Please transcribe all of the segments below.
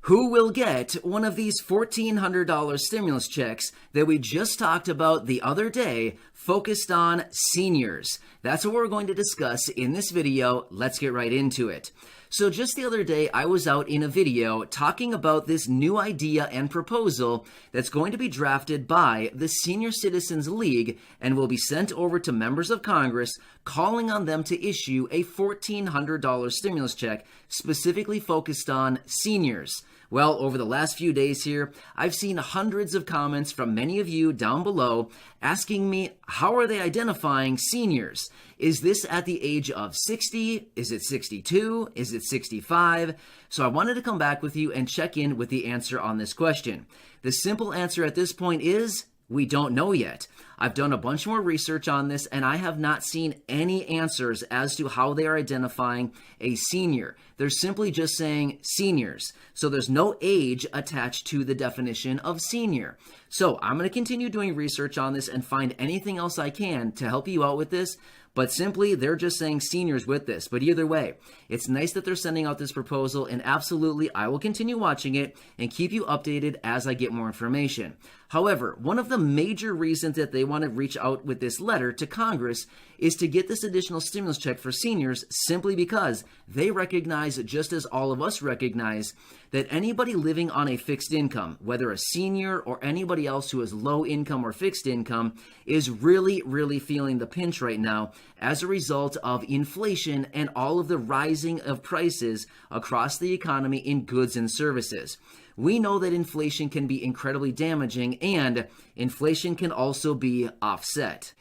Who will get one of these $1,400 stimulus checks that we just talked about the other day, focused on seniors? That's what we're going to discuss in this video. Let's get right into it. So just the other day, I was out in a video talking about this new idea and proposal that's going to be drafted by the Senior Citizens League and will be sent over to members of Congress, calling on them to issue a $1,400 stimulus check specifically focused on seniors. Well, over the last few days here, I've seen hundreds of comments from many of you down below asking me, how are they identifying seniors? Is this at the age of 60? Is it 62? Is it 65? So I wanted to come back with you and check in with the answer on this question. The simple answer at this point is, we don't know yet. I've done a bunch more research on this and I have not seen any answers as to how they are identifying a senior. They're simply just saying seniors. So there's no age attached to the definition of senior. So I'm going to continue doing research on this and find anything else I can to help you out with this. But simply, they're just saying seniors with this. But either way, it's nice that they're sending out this proposal, and absolutely, I will continue watching it and keep you updated as I get more information. However, one of the major reasons that they want to reach out with this letter to Congress is to get this additional stimulus check for seniors simply because they recognize, just as all of us recognize, that anybody living on a fixed income, whether a senior or anybody else who has low income or fixed income, is really feeling the pinch right now as a result of inflation and all of the rising of prices across the economy in goods and services. We know that inflation can be incredibly damaging, and inflation can also be offset.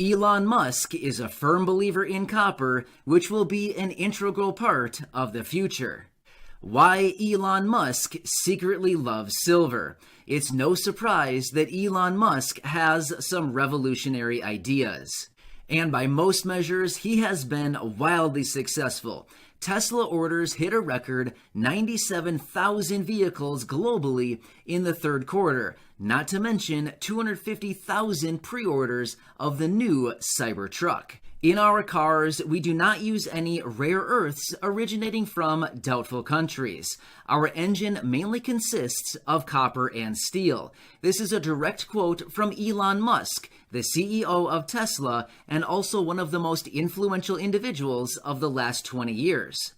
Elon Musk is a firm believer in copper, which will be an integral part of the future. Why Elon Musk secretly loves silver. It's no surprise that Elon Musk has some revolutionary ideas. And by most measures, he has been wildly successful. Tesla orders hit a record 97,000 vehicles globally in the third quarter, not to mention 250,000 pre-orders of the new Cybertruck. In our cars, we do not use any rare earths originating from doubtful countries. Our engine mainly consists of copper and steel. This is a direct quote from Elon Musk, the CEO of Tesla, and also one of the most influential individuals of the last 20 years.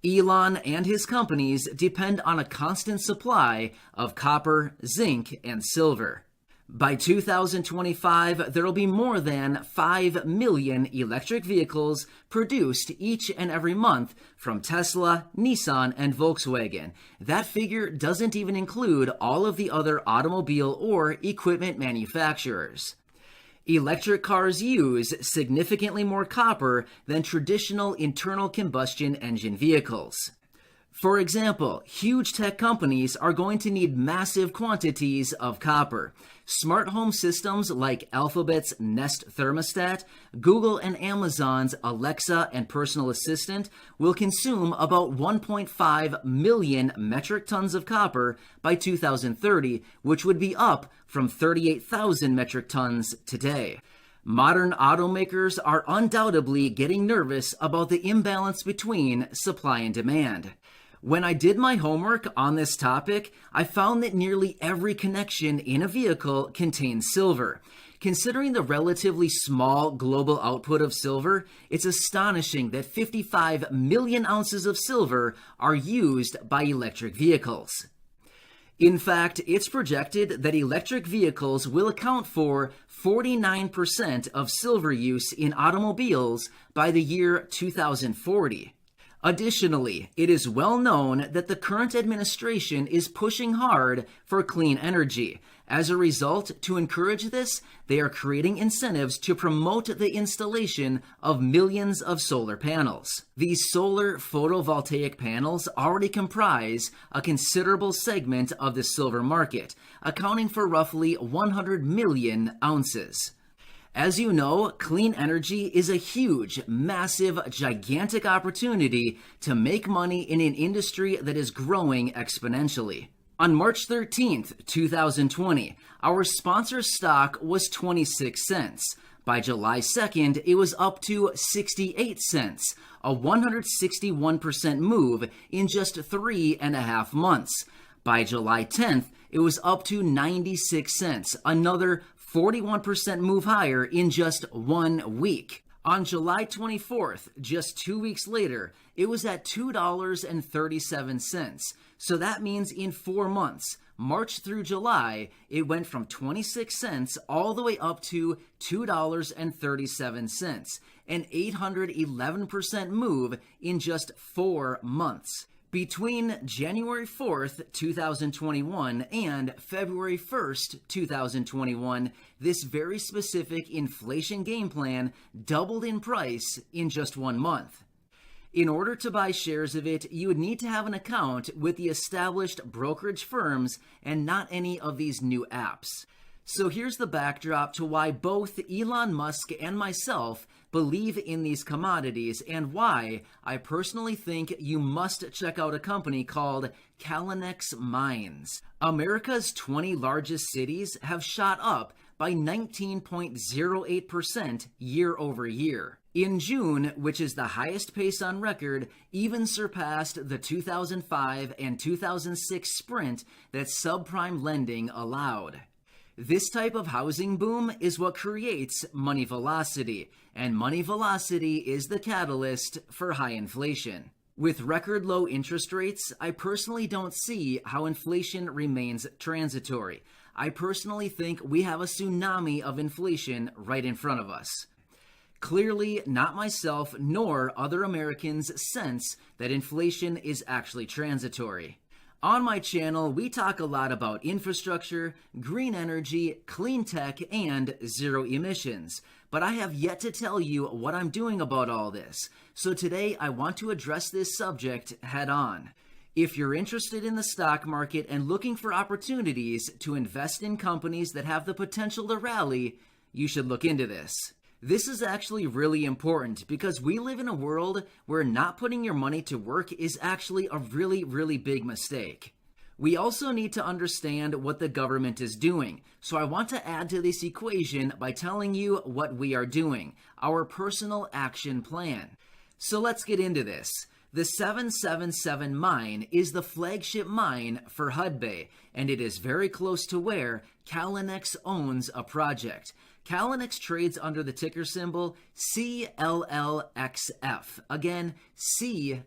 Elon and his companies depend on a constant supply of copper, zinc, and silver. By 2025, there will be more than 5 million electric vehicles produced each and every month from Tesla, Nissan, and Volkswagen. That figure doesn't even include all of the other automobile or equipment manufacturers. Electric cars use significantly more copper than traditional internal combustion engine vehicles. For example, huge tech companies are going to need massive quantities of copper. Smart home systems like Alphabet's Nest thermostat, Google and Amazon's Alexa and personal assistant will consume about 1.5 million metric tons of copper by 2030, which would be up from 38,000 metric tons today. Modern automakers are undoubtedly getting nervous about the imbalance between supply and demand. When I did my homework on this topic, I found that nearly every connection in a vehicle contains silver. Considering the relatively small global output of silver, it's astonishing that 55 million ounces of silver are used by electric vehicles. In fact, it's projected that electric vehicles will account for 49% of silver use in automobiles by the year 2040. Additionally, it is well known that the current administration is pushing hard for clean energy. As a result, to encourage this, they are creating incentives to promote the installation of millions of solar panels. These solar photovoltaic panels already comprise a considerable segment of the silver market, accounting for roughly 100 million ounces. As you know, clean energy is a huge, massive, gigantic opportunity to make money in an industry that is growing exponentially. On March 13th, 2020, our sponsor stock was 26 cents, By July 2nd, it was up to 68 cents, a 161% move in just 3.5 months. By July 10th, it was up to 96 cents, another 41% move higher in just 1 week. On July 24th, just 2 weeks later, it was at $2.37. So that means in 4 months, March through July, it went from 26 cents all the way up to $2.37, an 811% move in just 4 months. Between January 4th, 2021 and February 1st, 2021, this very specific inflation game plan doubled in price in just 1 month. In order to buy shares of it, you would need to have an account with the established brokerage firms and not any of these new apps. So here's the backdrop to why both Elon Musk and myself believe in these commodities and why I personally think you must check out a company called Calnex Mines. America's 20 largest cities have shot up by 19.08% year over year. In June, which is the highest pace on record, even surpassed the 2005 and 2006 sprint that subprime lending allowed. This type of housing boom is what creates money velocity, and money velocity is the catalyst for high inflation. With record low interest rates, I personally don't see how inflation remains transitory. I personally think we have a tsunami of inflation right in front of us. Clearly, not myself nor other Americans sense that inflation is actually transitory. On my channel, we talk a lot about infrastructure, green energy, clean tech, and zero emissions. But I have yet to tell you what I'm doing about all this. So today, I want to address this subject head on. If you're interested in the stock market and looking for opportunities to invest in companies that have the potential to rally, you should look into this. This is actually really important because we live in a world where not putting your money to work is actually a really, really big mistake. We also need to understand what the government is doing. So I want to add to this equation by telling you what we are doing, our personal action plan. So let's get into this. The 777 mine is the flagship mine for Hudbay, and it is very close to where Calnex owns a project. Calnex trades under the ticker symbol CLLXF. Again, CLLXF.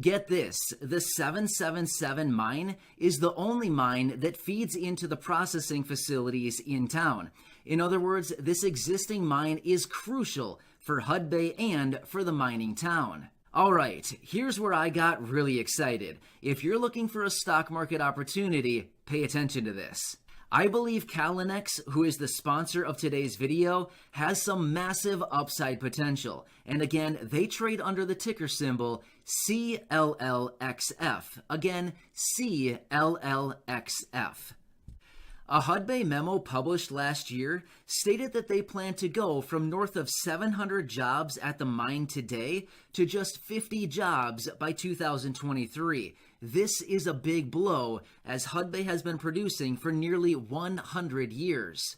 Get this, the 777 mine is the only mine that feeds into the processing facilities in town. In other words, this existing mine is crucial for Hudbay and for the mining town. Alright, here's where I got really excited. If you're looking for a stock market opportunity, pay attention to this. I believe Calnex, who is the sponsor of today's video, has some massive upside potential. And again, they trade under the ticker symbol CLLXF. Again, CLLXF. A Hudbay memo published last year stated that they plan to go from north of 700 jobs at the mine today to just 50 jobs by 2023. This is a big blow, as Hudbay has been producing for nearly 100 years.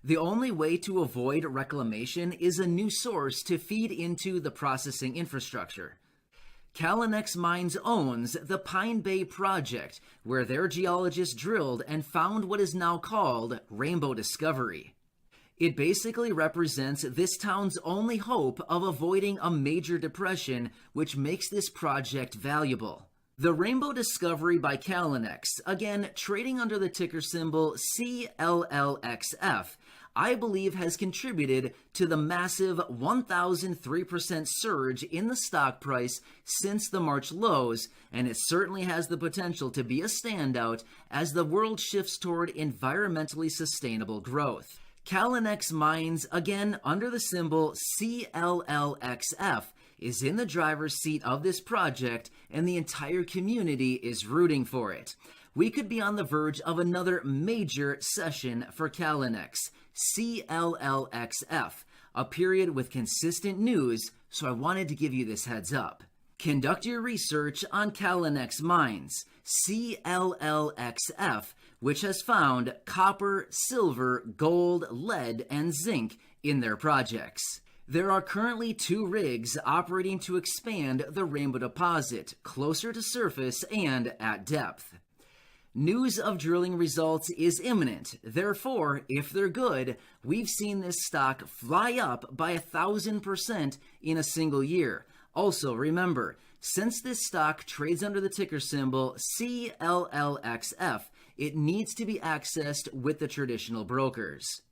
The only way to avoid reclamation is a new source to feed into the processing infrastructure. Calnex Mines owns the Pine Bay Project, where their geologists drilled and found what is now called Rainbow Discovery. It basically represents this town's only hope of avoiding a major depression, which makes this project valuable. The Rainbow Discovery by Calnex, again trading under the ticker symbol CLLXF, I believe has contributed to the massive 1,003% surge in the stock price since the March lows, and it certainly has the potential to be a standout as the world shifts toward environmentally sustainable growth. Calnex Mines, again under the symbol CLLXF, is in the driver's seat of this project, and the entire community is rooting for it. We could be on the verge of another major session for Calnex, CLLXF, a period with consistent news, so I wanted to give you this heads up. Conduct your research on Calnex Mines. CLLXF which has found copper, silver, gold, lead, and zinc in their projects. There are currently 2 rigs operating to expand the Rainbow deposit closer to surface and at depth. News of drilling results is imminent. Therefore, if they're good, we've seen this stock fly up by 1,000% in a single year. Also, remember, since this stock trades under the ticker symbol CLLXF, it needs to be accessed with the traditional brokers.